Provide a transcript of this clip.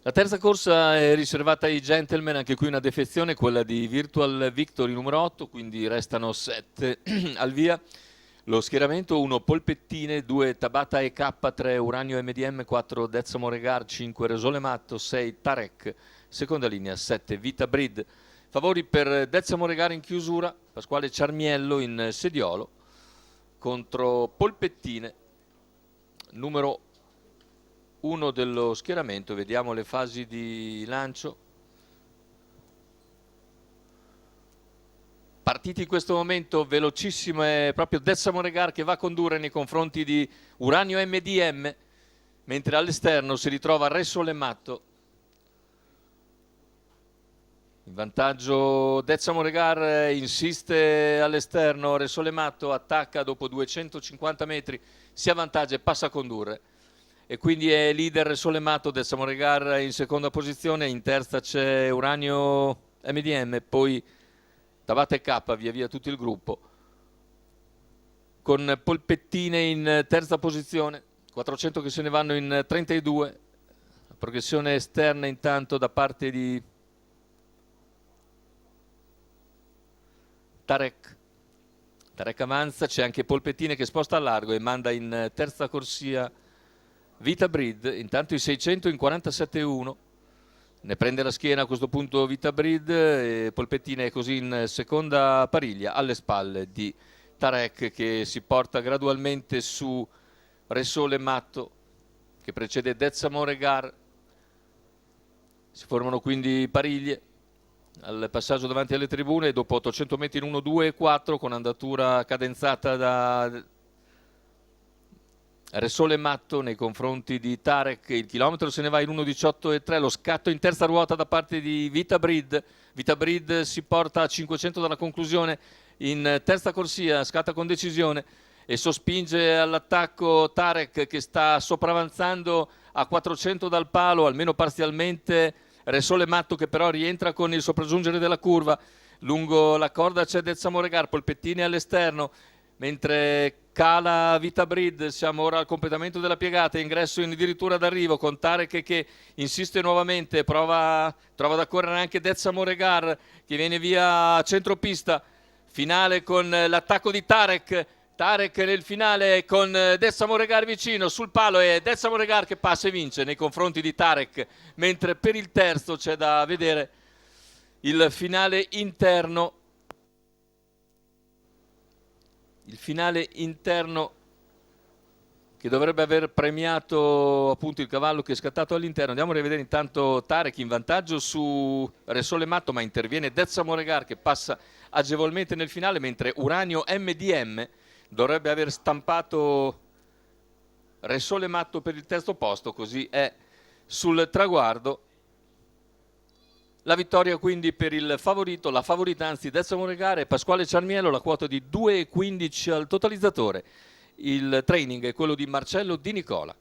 La terza corsa è riservata ai gentleman, anche qui una defezione, quella di Virtual Victory numero 8, quindi restano 7 al via. Lo schieramento: 1 Polpettine, 2 Tabata EK, 3 Uranio MDM, 4 Dezamo Regar, 5 Resole Matto, 6 Tarek, seconda linea 7 Vita Brid. Favori per Dezamo Regar in chiusura, Pasquale Ciarmiello in sediolo contro Polpettine, numero 1 dello schieramento. Vediamo le fasi di lancio. Partiti in questo momento, velocissimo è proprio Dezamo Regar che va a condurre nei confronti di Uranio MDM, mentre all'esterno si ritrova Re Sole Matto. In vantaggio Dezamo Regar, insiste all'esterno, Re Sole Matto attacca dopo 250 metri, si avvantaggia e passa a condurre. E quindi è leader Re Sole Matto, Dezamo Regar in seconda posizione, in terza c'è Uranio MDM, poi Tabata e K, via via tutto il gruppo, con Polpettine in terza posizione, 400 che se ne vanno in 32, la progressione esterna intanto da parte di Tarek avanza, c'è anche Polpettine che sposta a largo e manda in terza corsia Vita Brid, intanto i 600 in 47,1. Ne prende la schiena a questo punto Vita Brid e Polpettine è così in seconda pariglia alle spalle di Tarek, che si porta gradualmente su Re Sole Matto che precede Dezamo Regar. Si formano quindi pariglie al passaggio davanti alle tribune dopo 800 metri in 1, 2 e 4, con andatura cadenzata da Re Sole Matto nei confronti di Tarek. Il chilometro se ne va in 1,18 e 3, lo scatto in terza ruota da parte di Vita Brid. Vita Brid si porta a 500 dalla conclusione in terza corsia, scatta con decisione e sospinge all'attacco Tarek, che sta sopravanzando a 400 dal palo, almeno parzialmente Re Sole Matto, che però rientra con il sopraggiungere della curva. Lungo la corda c'è Dezamo Regar, Polpettine all'esterno, mentre cala Vita Brid. Siamo ora al completamento della piegata, ingresso in addirittura d'arrivo con Tarek che insiste nuovamente, trova da correre anche Dezamo Regar che viene via a centropista. Finale con l'attacco di Tarek nel finale con Dezamo Regar vicino sul palo, e Dezamo Regar che passa e vince nei confronti di Tarek, mentre per il terzo c'è da vedere il finale interno. Il finale interno che dovrebbe aver premiato appunto il cavallo che è scattato all'interno. Andiamo a rivedere intanto Tarek in vantaggio su Re Sole Matto, ma interviene Dezamo Regar che passa agevolmente nel finale, mentre Uranio MDM dovrebbe aver stampato Re Sole Matto per il terzo posto. Così è sul traguardo. La vittoria quindi per il favorito, la favorita anzi, Dezamo Regar e Pasquale Ciarmiello, la quota di 2,15 al totalizzatore. Il training è quello di Marcello Di Nicola.